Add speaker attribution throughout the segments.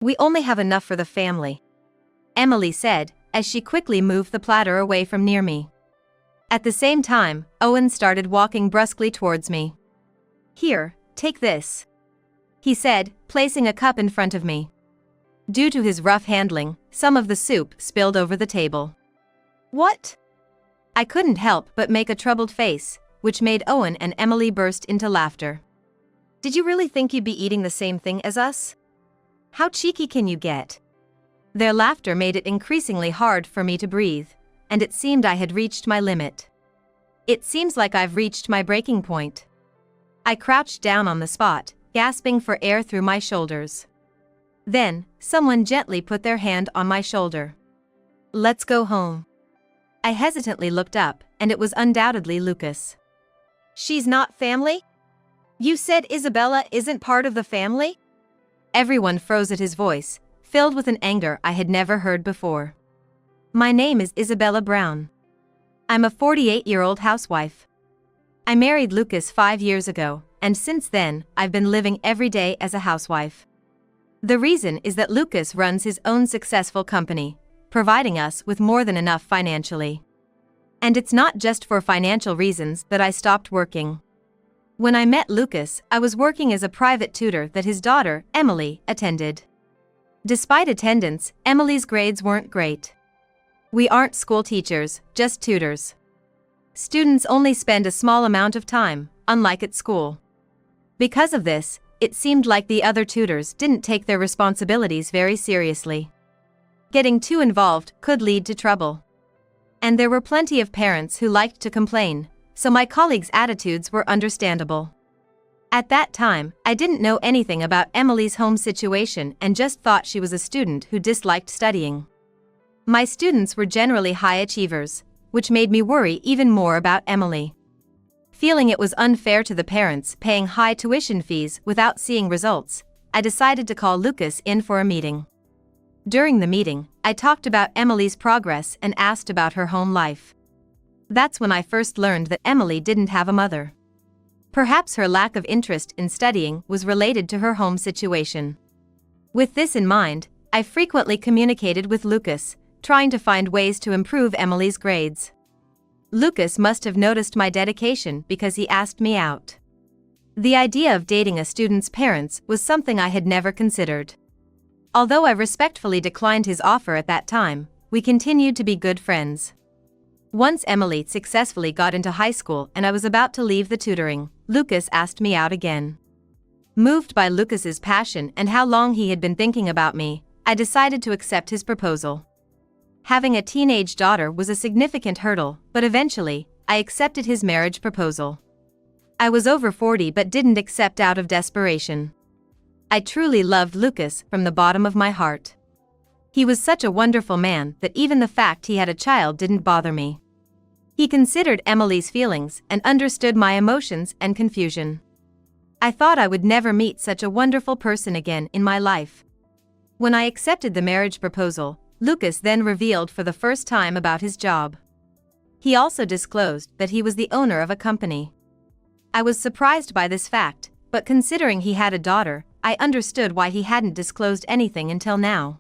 Speaker 1: We only have enough for the family," Emily said, as she quickly moved the platter away from near me. At the same time, Owen started walking brusquely towards me. "Here, take this," he said, placing a cup in front of me. Due to his rough handling, some of the soup spilled over the table. "What?" I couldn't help but make a troubled face, which made Owen and Emily burst into laughter. "Did you really think you'd be eating the same thing as us? How cheeky can you get?" Their laughter made it increasingly hard for me to breathe, and it seemed I had reached my limit. "It seems like I've reached my breaking point." I crouched down on the spot, gasping for air through my shoulders. Then, someone gently put their hand on my shoulder. "Let's go home." I hesitantly looked up, and it was undoubtedly Lucas. "She's not family? You said Isabella isn't part of the family?" Everyone froze at his voice, filled with an anger I had never heard before. "My name is Isabella Brown. I'm a 48-year-old housewife. I married Lucas 5 years ago, and since then, I've been living every day as a housewife. The reason is that Lucas runs his own successful company, providing us with more than enough financially. And it's not just for financial reasons that I stopped working. When I met Lucas, I was working as a private tutor that his daughter, Emily, attended. Despite attendance, Emily's grades weren't great. We aren't school teachers, just tutors. Students only spend a small amount of time, unlike at school. Because of this, it seemed like the other tutors didn't take their responsibilities very seriously. Getting too involved could lead to trouble. And there were plenty of parents who liked to complain, so my colleagues' attitudes were understandable. At that time, I didn't know anything about Emily's home situation and just thought she was a student who disliked studying. My students were generally high achievers, which made me worry even more about Emily. Feeling it was unfair to the parents paying high tuition fees without seeing results, I decided to call Lucas in for a meeting. During the meeting, I talked about Emily's progress and asked about her home life. That's when I first learned that Emily didn't have a mother. Perhaps her lack of interest in studying was related to her home situation. With this in mind, I frequently communicated with Lucas, trying to find ways to improve Emily's grades. Lucas must have noticed my dedication because he asked me out. The idea of dating a student's parents was something I had never considered. Although I respectfully declined his offer at that time, we continued to be good friends. Once Emily successfully got into high school and I was about to leave the tutoring, Lucas asked me out again. Moved by Lucas's passion and how long he had been thinking about me, I decided to accept his proposal. Having a teenage daughter was a significant hurdle, but eventually, I accepted his marriage proposal. I was over 40 but didn't accept out of desperation. I truly loved Lucas from the bottom of my heart. He was such a wonderful man that even the fact he had a child didn't bother me. He considered Emily's feelings and understood my emotions and confusion. I thought I would never meet such a wonderful person again in my life. When I accepted the marriage proposal, Lucas then revealed for the first time about his job. He also disclosed that he was the owner of a company. I was surprised by this fact, but considering he had a daughter, I understood why he hadn't disclosed anything until now.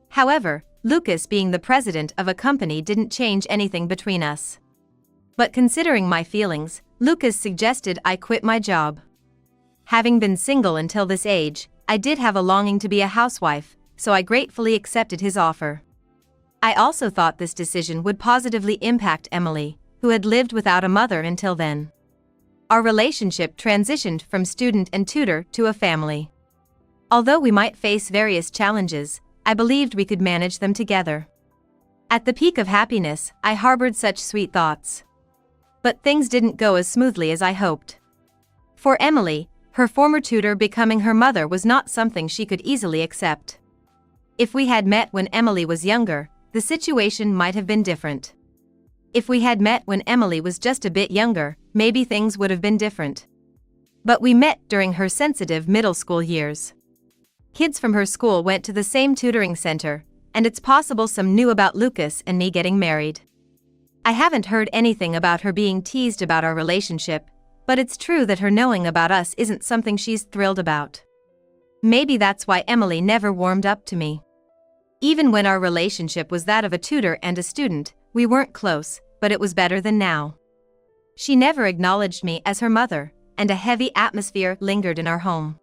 Speaker 1: However, Lucas being the president of a company didn't change anything between us. But considering my feelings, Lucas suggested I quit my job. Having been single until this age, I did have a longing to be a housewife, so I gratefully accepted his offer. I also thought this decision would positively impact Emily, who had lived without a mother until then. Our relationship transitioned from student and tutor to a family. Although we might face various challenges, I believed we could manage them together. At the peak of happiness, I harbored such sweet thoughts. But things didn't go as smoothly as I hoped. For Emily, her former tutor becoming her mother was not something she could easily accept. If we had met when Emily was younger, the situation might have been different. If we had met when Emily was just a bit younger, maybe things would have been different. But we met during her sensitive middle school years. Kids from her school went to the same tutoring center, and it's possible some knew about Lucas and me getting married. I haven't heard anything about her being teased about our relationship, but it's true that her knowing about us isn't something she's thrilled about. Maybe that's why Emily never warmed up to me. Even when our relationship was that of a tutor and a student, we weren't close, but it was better than now. She never acknowledged me as her mother, and a heavy atmosphere lingered in our home.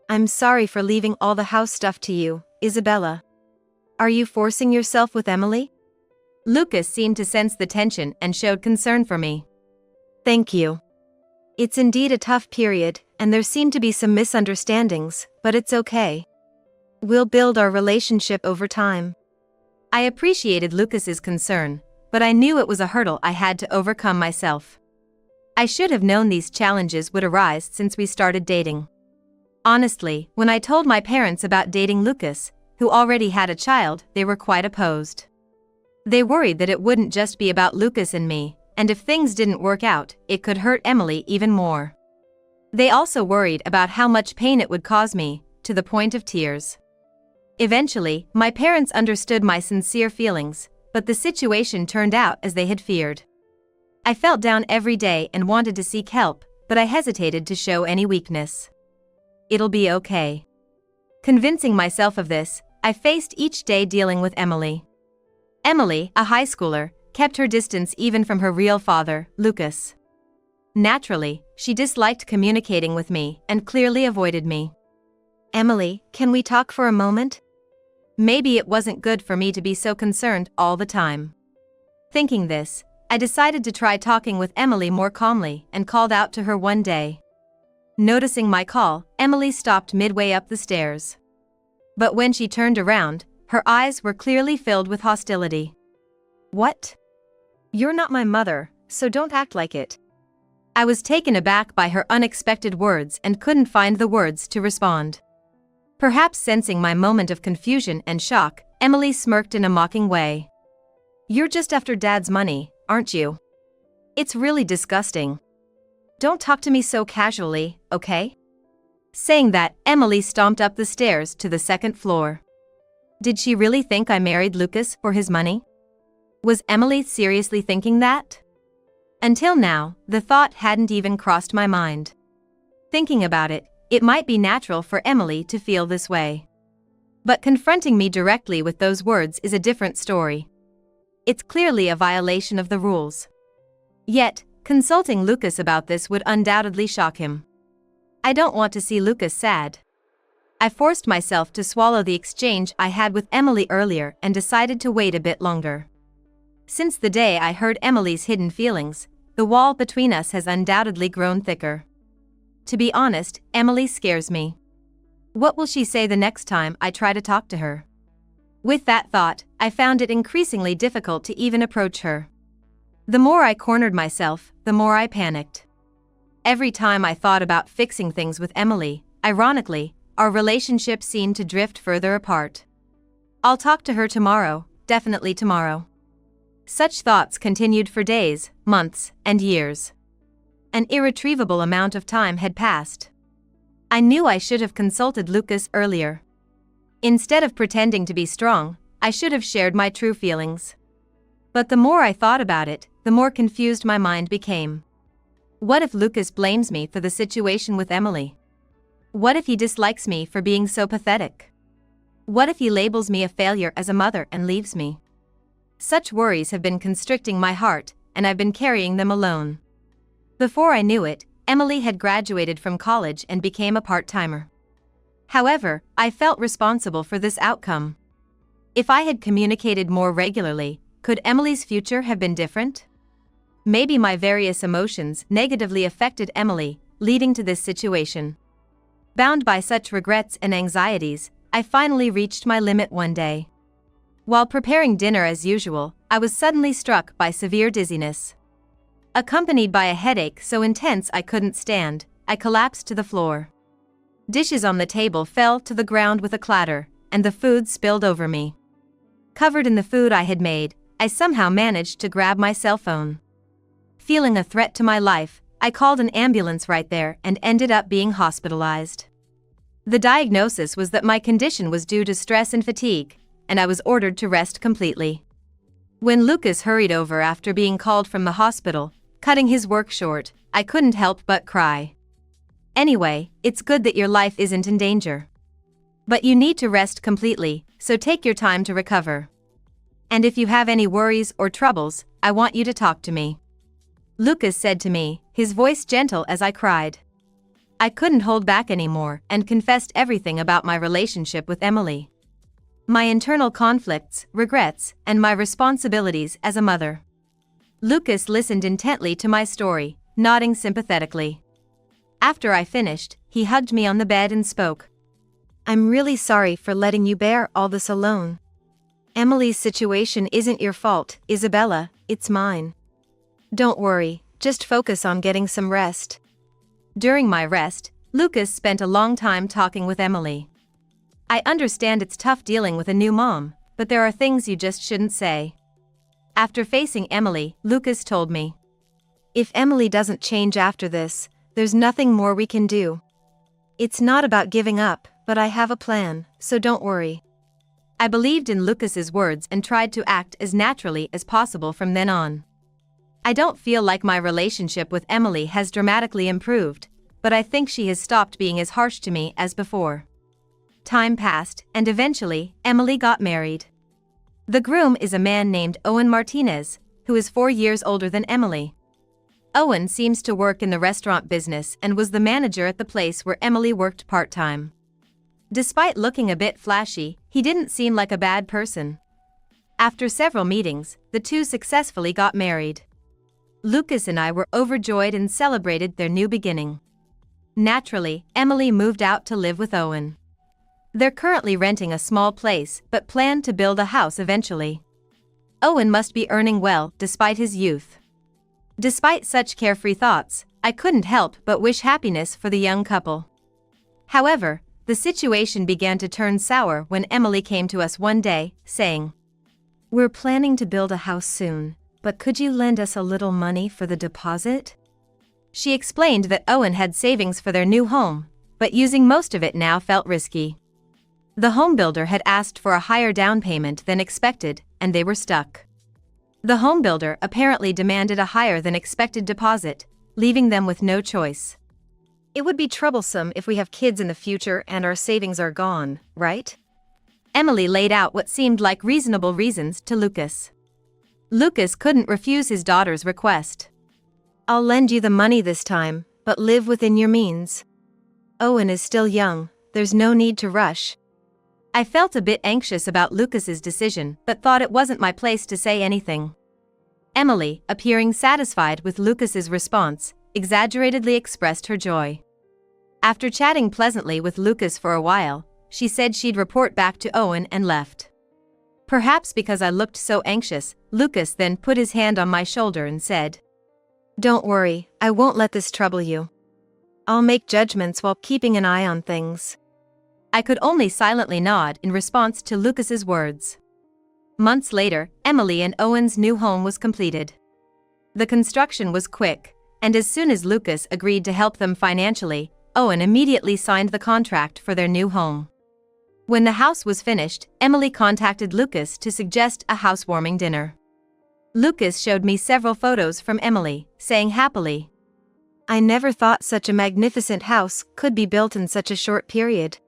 Speaker 1: I'm sorry for leaving all the house stuff to you, Isabella. Are you forcing yourself with Emily? Lucas seemed to sense the tension and showed concern for me. Thank you. It's indeed a tough period, and there seem to be some misunderstandings, but it's okay. We'll build our relationship over time. I appreciated Lucas's concern, but I knew it was a hurdle I had to overcome myself. I should have known these challenges would arise since we started dating. Honestly, when I told my parents about dating Lucas, who already had a child, they were quite opposed. They worried that it wouldn't just be about Lucas and me, and if things didn't work out, it could hurt Emily even more. They also worried about how much pain it would cause me, to the point of tears. Eventually, my parents understood my sincere feelings, but the situation turned out as they had feared. I felt down every day and wanted to seek help, but I hesitated to show any weakness. It'll be okay. Convincing myself of this, I faced each day dealing with Emily. Emily, a high schooler, kept her distance even from her real father, Lucas. Naturally, she disliked communicating with me and clearly avoided me. Emily, can we talk for a moment? Maybe it wasn't good for me to be so concerned all the time. Thinking this, I decided to try talking with Emily more calmly and called out to her one day. Noticing my call, Emily stopped midway up the stairs. But when she turned around, her eyes were clearly filled with hostility. What? You're not my mother, so don't act like it. I was taken aback by her unexpected words and couldn't find the words to respond. Perhaps sensing my moment of confusion and shock, Emily smirked in a mocking way. You're just after Dad's money, aren't you? It's really disgusting. Don't talk to me so casually, okay? Saying that, Emily stomped up the stairs to the second floor. Did she really think I married Lucas for his money? Was Emily seriously thinking that? Until now, the thought hadn't even crossed my mind. Thinking about it, it might be natural for Emily to feel this way. But confronting me directly with those words is a different story. It's clearly a violation of the rules. Yet, consulting Lucas about this would undoubtedly shock him. I don't want to see Lucas sad. I forced myself to swallow the exchange I had with Emily earlier and decided to wait a bit longer. Since the day I heard Emily's hidden feelings, the wall between us has undoubtedly grown thicker. To be honest, Emily scares me. What will she say the next time I try to talk to her? With that thought, I found it increasingly difficult to even approach her. The more I cornered myself, the more I panicked. Every time I thought about fixing things with Emily, ironically, our relationship seemed to drift further apart. I'll talk to her tomorrow, definitely tomorrow. Such thoughts continued for days, months, and years. An irretrievable amount of time had passed. I knew I should have consulted Lucas earlier. Instead of pretending to be strong, I should have shared my true feelings. But the more I thought about it, the more confused my mind became. What if Lucas blames me for the situation with Emily? What if he dislikes me for being so pathetic? What if he labels me a failure as a mother and leaves me? Such worries have been constricting my heart, and I've been carrying them alone. Before I knew it, Emily had graduated from college and became a part-timer. However, I felt responsible for this outcome. If I had communicated more regularly, could Emily's future have been different? Maybe my various emotions negatively affected Emily, leading to this situation. Bound by such regrets and anxieties, I finally reached my limit one day. While preparing dinner as usual, I was suddenly struck by severe dizziness. Accompanied by a headache so intense I couldn't stand, I collapsed to the floor. Dishes on the table fell to the ground with a clatter, and the food spilled over me. Covered in the food I had made, I somehow managed to grab my cell phone. Feeling a threat to my life, I called an ambulance right there and ended up being hospitalized. The diagnosis was that my condition was due to stress and fatigue, and I was ordered to rest completely. When Lucas hurried over after being called from the hospital, cutting his work short, I couldn't help but cry. Anyway, it's good that your life isn't in danger. But you need to rest completely, so take your time to recover. And if you have any worries or troubles, I want you to talk to me. Lucas said to me, his voice gentle as I cried. I couldn't hold back anymore and confessed everything about my relationship with Emily. My internal conflicts, regrets, and my responsibilities as a mother. Lucas listened intently to my story, nodding sympathetically. After I finished, he hugged me on the bed and spoke. I'm really sorry for letting you bear all this alone. Emily's situation isn't your fault, Isabella, it's mine. Don't worry, just focus on getting some rest. During my rest, Lucas spent a long time talking with Emily. I understand it's tough dealing with a new mom, but there are things you just shouldn't say. After facing Emily, Lucas told me. If Emily doesn't change after this, there's nothing more we can do. It's not about giving up, but I have a plan, so don't worry. I believed in Lucas's words and tried to act as naturally as possible from then on. I don't feel like my relationship with Emily has dramatically improved, but I think she has stopped being as harsh to me as before. Time passed, and eventually, Emily got married. The groom is a man named Owen Martinez, who is 4 years older than Emily. Owen seems to work in the restaurant business and was the manager at the place where Emily worked part-time. Despite looking a bit flashy, he didn't seem like a bad person. After several meetings, the two successfully got married. Lucas and I were overjoyed and celebrated their new beginning. Naturally, Emily moved out to live with Owen. They're currently renting a small place but plan to build a house eventually. Owen must be earning well despite his youth. Despite such carefree thoughts, I couldn't help but wish happiness for the young couple. However, the situation began to turn sour when Emily came to us one day, saying, We're planning to build a house soon, but could you lend us a little money for the deposit? She explained that Owen had savings for their new home, but using most of it now felt risky. The homebuilder had asked for a higher down payment than expected, and they were stuck. The homebuilder apparently demanded a higher than expected deposit, leaving them with no choice. It would be troublesome if we have kids in the future and our savings are gone, right? Emily laid out what seemed like reasonable reasons to Lucas. Lucas couldn't refuse his daughter's request. I'll lend you the money this time, but live within your means. Owen is still young, there's no need to rush. I felt a bit anxious about Lucas's decision but thought it wasn't my place to say anything. Emily, appearing satisfied with Lucas's response, exaggeratedly expressed her joy. After chatting pleasantly with Lucas for a while, she said she'd report back to Owen and left. Perhaps because I looked so anxious, Lucas then put his hand on my shoulder and said, Don't worry, I won't let this trouble you. I'll make judgments while keeping an eye on things. I could only silently nod in response to Lucas's words. Months later, Emily and Owen's new home was completed. The construction was quick, and as soon as Lucas agreed to help them financially, Owen immediately signed the contract for their new home. When the house was finished, Emily contacted Lucas to suggest a housewarming dinner. Lucas showed me several photos from Emily, saying happily, I never thought such a magnificent house could be built in such a short period.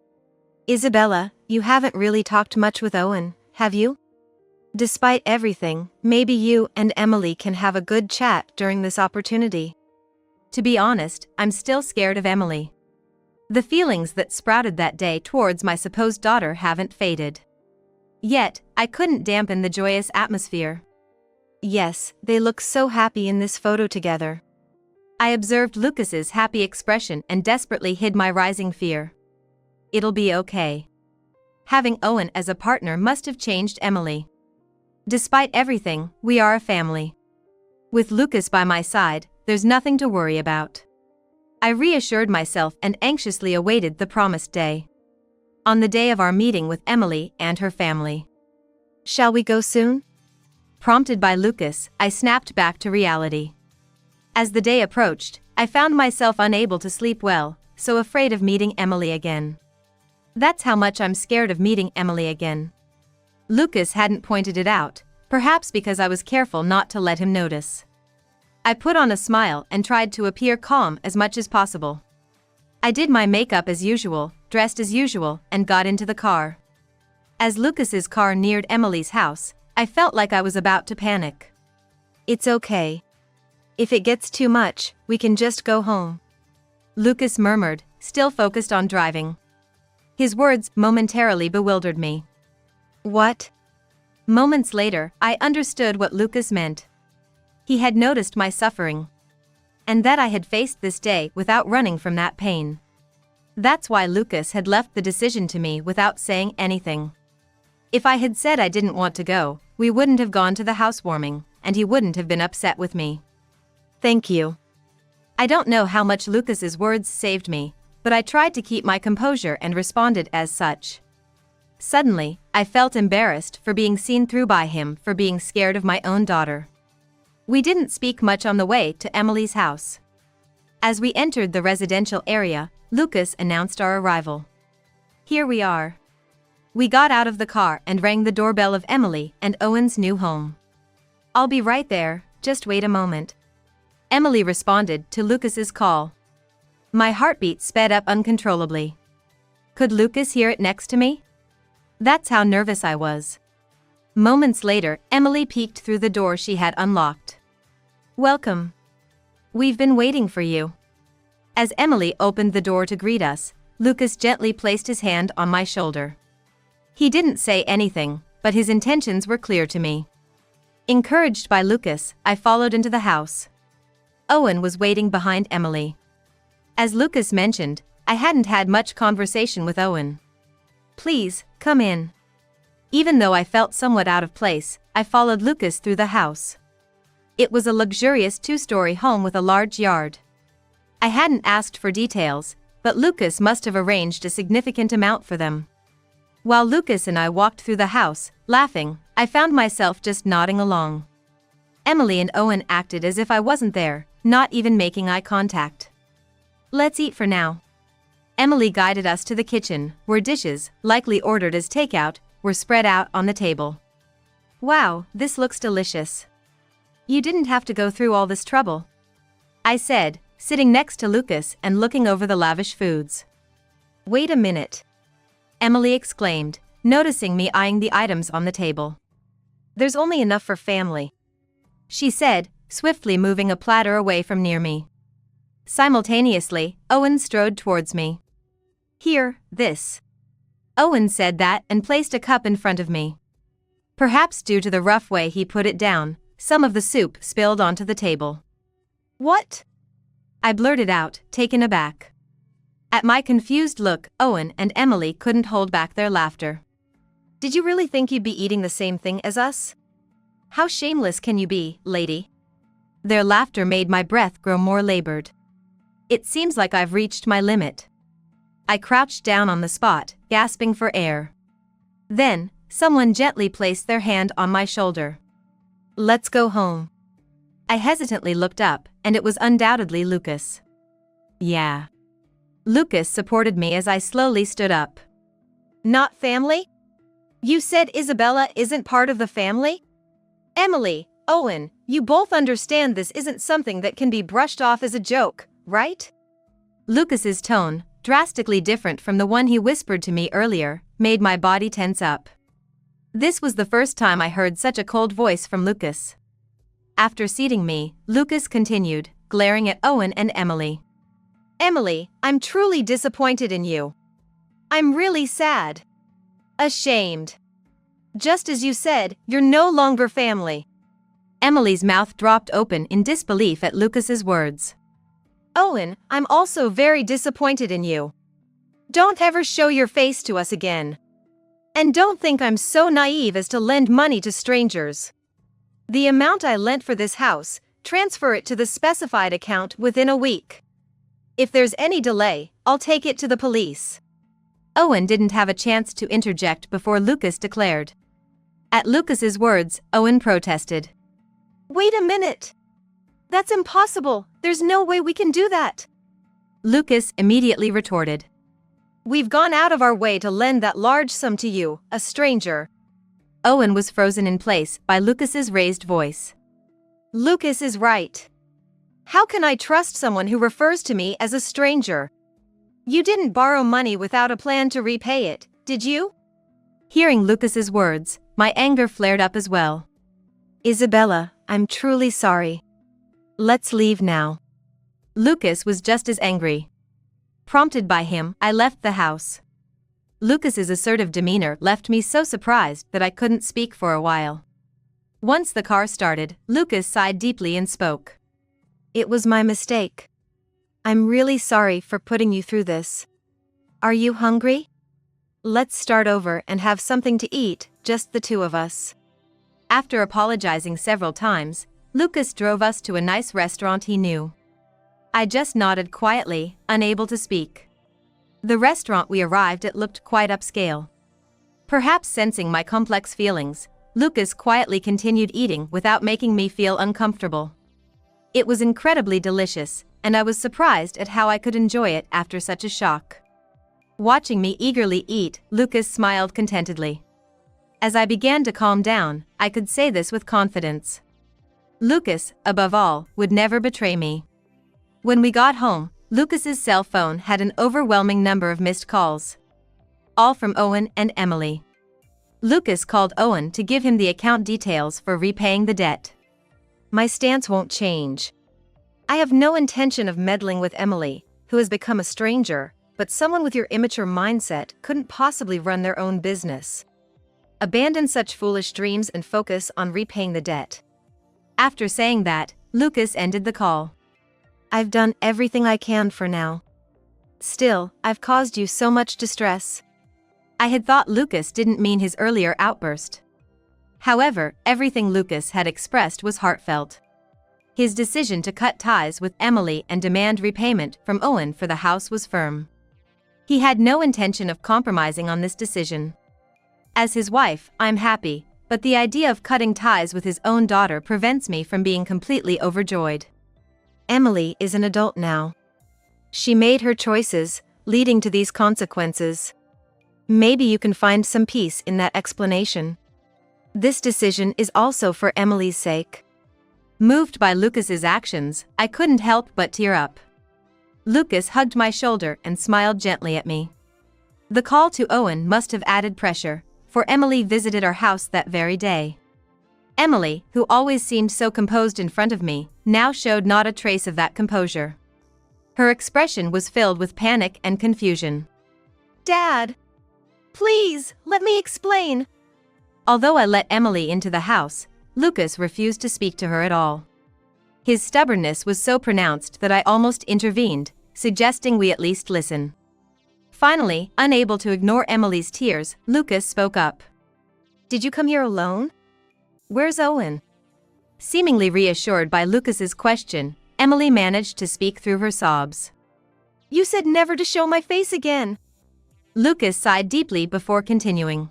Speaker 1: Isabella, you haven't really talked much with Owen, have you? Despite everything, maybe you and Emily can have a good chat during this opportunity. To be honest, I'm still scared of Emily. The feelings that sprouted that day towards my supposed daughter haven't faded. Yet, I couldn't dampen the joyous atmosphere. Yes, they look so happy in this photo together. I observed Lucas's happy expression and desperately hid my rising fear. It'll be okay. Having Owen as a partner must have changed Emily. Despite everything, we are a family. With Lucas by my side, there's nothing to worry about. I reassured myself and anxiously awaited the promised day. On the day of our meeting with Emily and her family. Shall we go soon? Prompted by Lucas, I snapped back to reality. As the day approached, I found myself unable to sleep well, so afraid of meeting Emily again. That's how much I'm scared of meeting Emily again. Lucas hadn't pointed it out, perhaps because I was careful not to let him notice. I put on a smile and tried to appear calm as much as possible. I did my makeup as usual, dressed as usual, and got into the car. As Lucas's car neared Emily's house, I felt like I was about to panic. "It's okay. If it gets too much, we can just go home," Lucas murmured, still focused on driving. His words momentarily bewildered me. "What?" Moments later, I understood what Lucas meant. He had noticed my suffering. And that I had faced this day without running from that pain. That's why Lucas had left the decision to me without saying anything. If I had said I didn't want to go, we wouldn't have gone to the housewarming, and he wouldn't have been upset with me. "Thank you." I don't know how much Lucas's words saved me, but I tried to keep my composure and responded as such. Suddenly, I felt embarrassed for being seen through by him for being scared of my own daughter. We didn't speak much on the way to Emily's house. As we entered the residential area, Lucas announced our arrival. "Here we are." We got out of the car and rang the doorbell of Emily and Owen's new home. "I'll be right there, just wait a moment." Emily responded to Lucas's call. My heartbeat sped up uncontrollably. Could Lucas hear it next to me? That's how nervous I was. Moments later, Emily peeked through the door she had unlocked. "Welcome. We've been waiting for you." As Emily opened the door to greet us, Lucas gently placed his hand on my shoulder. He didn't say anything, but his intentions were clear to me. Encouraged by Lucas, I followed into the house. Owen was waiting behind Emily. As Lucas mentioned, I hadn't had much conversation with Owen. "Please, come in." Even though I felt somewhat out of place, I followed Lucas through the house. It was a luxurious two-story home with a large yard. I hadn't asked for details, but Lucas must have arranged a significant amount for them. While Lucas and I walked through the house, laughing, I found myself just nodding along. Emily and Owen acted as if I wasn't there, not even making eye contact. "Let's eat for now." Emily guided us to the kitchen, where dishes, likely ordered as takeout, were spread out on the table. "Wow, this looks delicious. You didn't have to go through all this trouble," I said, sitting next to Lucas and looking over the lavish foods. "Wait a minute," Emily exclaimed, noticing me eyeing the items on the table. "There's only enough for family," she said, swiftly moving a platter away from near me. Simultaneously, Owen strode towards me. "Here, this." Owen said that and placed a cup in front of me. Perhaps due to the rough way he put it down, some of the soup spilled onto the table. "What?" I blurted out, taken aback. At my confused look, Owen and Emily couldn't hold back their laughter. "Did you really think you'd be eating the same thing as us? How shameless can you be, lady?" Their laughter made my breath grow more labored. It seems like I've reached my limit. I crouched down on the spot, gasping for air. Then, someone gently placed their hand on my shoulder. "Let's go home." I hesitantly looked up, and it was undoubtedly Lucas. "Yeah." Lucas supported me as I slowly stood up. "Not family? You said Isabella isn't part of the family? Emily, Owen, you both understand this isn't something that can be brushed off as a joke, right?" Lucas's tone, drastically different from the one he whispered to me earlier, made my body tense up. This was the first time I heard such a cold voice from Lucas. After seating me, Lucas continued, glaring at Owen and Emily. "Emily, I'm truly disappointed in you. I'm really sad. Ashamed. Just as you said, you're no longer family." Emily's mouth dropped open in disbelief at Lucas's words. "Owen, I'm also very disappointed in you. Don't ever show your face to us again. And don't think I'm so naive as to lend money to strangers. The amount I lent for this house, transfer it to the specified account within a week. If there's any delay, I'll take it to the police." Owen didn't have a chance to interject before Lucas declared. At Lucas's words, Owen protested. "Wait a minute. That's impossible, there's no way we can do that." Lucas immediately retorted. "We've gone out of our way to lend that large sum to you, a stranger." Owen was frozen in place by Lucas's raised voice. "Lucas is right. How can I trust someone who refers to me as a stranger? You didn't borrow money without a plan to repay it, did you? Hearing Lucas's words, my anger flared up as well. Isabella, I'm truly sorry. Let's leave now. Lucas was just as angry. Prompted by him, I left the house. Lucas's assertive demeanor left me so surprised that I couldn't speak for a while. Once the car started, Lucas sighed deeply and spoke. It was my mistake. I'm really sorry for putting you through this. Are you hungry? Let's start over and have something to eat, just the two of us. After apologizing several times, Lucas drove us to a nice restaurant he knew. I just nodded quietly, unable to speak. The restaurant we arrived at looked quite upscale. Perhaps sensing my complex feelings, Lucas quietly continued eating without making me feel uncomfortable. It was incredibly delicious, and I was surprised at how I could enjoy it after such a shock. Watching me eagerly eat, Lucas smiled contentedly. As I began to calm down, I could say this with confidence. Lucas, above all, would never betray me. When we got home, Lucas's cell phone had an overwhelming number of missed calls. All from Owen and Emily. Lucas called Owen to give him the account details for repaying the debt. My stance won't change. I have no intention of meddling with Emily, who has become a stranger, but someone with your immature mindset couldn't possibly run their own business. Abandon such foolish dreams and focus on repaying the debt. After saying that, Lucas ended the call. I've done everything I can for now. Still, I've caused you so much distress. I had thought Lucas didn't mean his earlier outburst. However, everything Lucas had expressed was heartfelt. His decision to cut ties with Emily and demand repayment from Owen for the house was firm. He had no intention of compromising on this decision. As his wife, I'm happy, but the idea of cutting ties with his own daughter prevents me from being completely overjoyed. Emily is an adult now. She made her choices, leading to these consequences. Maybe you can find some peace in that explanation. This decision is also for Emily's sake. Moved by Lucas's actions, I couldn't help but tear up. Lucas hugged my shoulder and smiled gently at me. The call to Owen must have added pressure, for Emily visited our house that very day. Emily, who always seemed so composed in front of me, now showed not a trace of that composure. Her expression was filled with panic and confusion. Dad! Please, let me explain. Although I let Emily into the house, Lucas refused to speak to her at all. His stubbornness was so pronounced that I almost intervened, suggesting we at least listen. Finally, unable to ignore Emily's tears, Lucas spoke up. Did you come here alone? Where's Owen? Seemingly reassured by Lucas's question, Emily managed to speak through her sobs. You said never to show my face again. Lucas sighed deeply before continuing.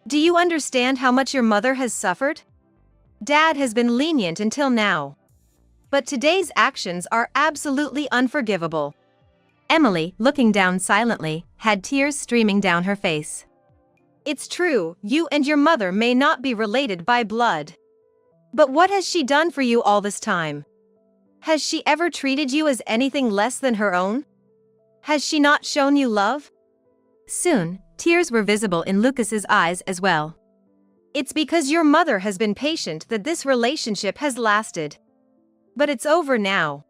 Speaker 1: Do you understand how much your mother has suffered? Dad has been lenient until now. But today's actions are absolutely unforgivable. Emily, looking down silently, had tears streaming down her face. It's true, you and your mother may not be related by blood. But what has she done for you all this time? Has she ever treated you as anything less than her own? Has she not shown you love? Soon, tears were visible in Lucas's eyes as well. It's because your mother has been patient that this relationship has lasted. But it's over now.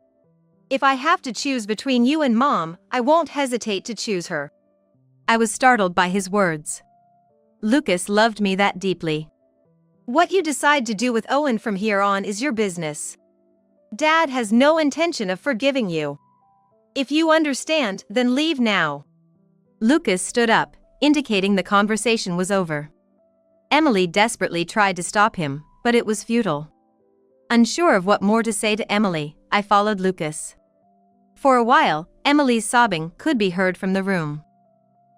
Speaker 1: If I have to choose between you and Mom, I won't hesitate to choose her. I was startled by his words. Lucas loved me that deeply. What you decide to do with Owen from here on is your business. Dad has no intention of forgiving you. If you understand, then leave now. Lucas stood up, indicating the conversation was over. Emily desperately tried to stop him, but it was futile. Unsure of what more to say to Emily, I followed Lucas. For a while, Emily's sobbing could be heard from the room.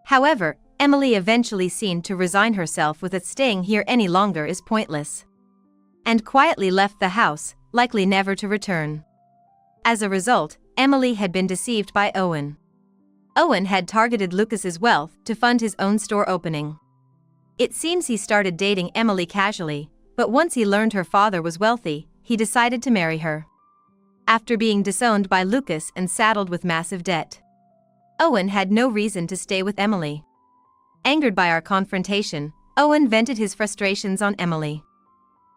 Speaker 1: However, Emily eventually seemed to resign herself with it staying here any longer is pointless. And quietly left the house, likely never to return. As a result, Emily had been deceived by Owen. Owen had targeted Lucas's wealth to fund his own store opening. It seems he started dating Emily casually, but once he learned her father was wealthy, he decided to marry her. After being disowned by Lucas and saddled with massive debt. Owen had no reason to stay with Emily. Angered by our confrontation, Owen vented his frustrations on Emily.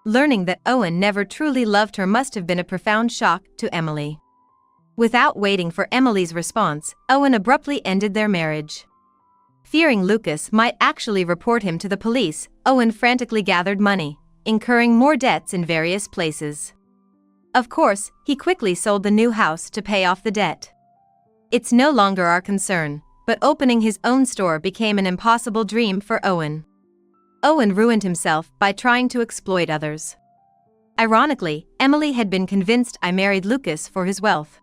Speaker 1: Learning that Owen never truly loved her must have been a profound shock to Emily. Without waiting for Emily's response, Owen abruptly ended their marriage. Fearing Lucas might actually report him to the police, Owen frantically gathered money, incurring more debts in various places. Of course, he quickly sold the new house to pay off the debt. It's no longer our concern, but opening his own store became an impossible dream for Owen. Owen ruined himself by trying to exploit others. Ironically, Emily had been convinced I married Lucas for his wealth.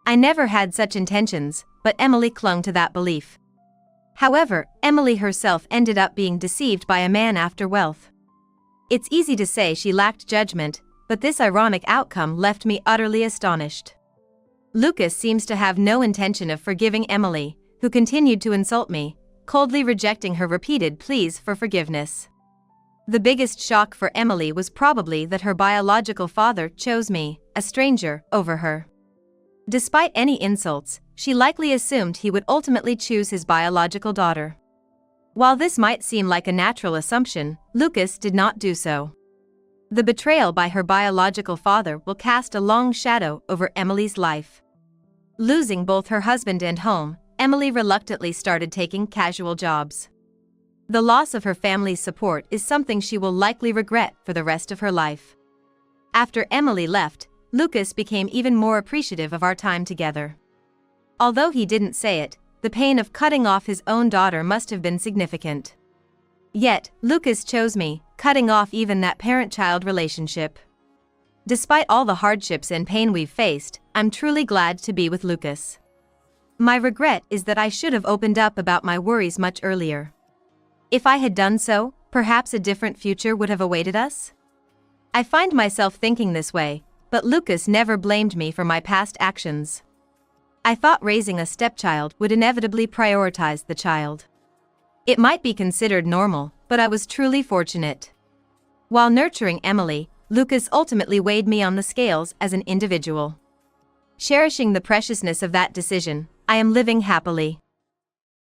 Speaker 1: I never had such intentions, but Emily clung to that belief. However, Emily herself ended up being deceived by a man after wealth. It's easy to say she lacked judgment, but this ironic outcome left me utterly astonished. Lucas seems to have no intention of forgiving Emily, who continued to insult me, coldly rejecting her repeated pleas for forgiveness. The biggest shock for Emily was probably that her biological father chose me, a stranger, over her. Despite any insults, she likely assumed he would ultimately choose his biological daughter. While this might seem like a natural assumption, Lucas did not do so. The betrayal by her biological father will cast a long shadow over Emily's life. Losing both her husband and home, Emily reluctantly started taking casual jobs. The loss of her family's support is something she will likely regret for the rest of her life. After Emily left, Lucas became even more appreciative of our time together. Although he didn't say it, the pain of cutting off his own daughter must have been significant. Yet, Lucas chose me, cutting off even that parent-child relationship. Despite all the hardships and pain we've faced, I'm truly glad to be with Lucas. My regret is that I should have opened up about my worries much earlier. If I had done so, perhaps a different future would have awaited us? I find myself thinking this way, but Lucas never blamed me for my past actions. I thought raising a stepchild would inevitably prioritize the child. It might be considered normal, but I was truly fortunate. While nurturing Emily, Lucas ultimately weighed me on the scales as an individual. Cherishing the preciousness of that decision, I am living happily.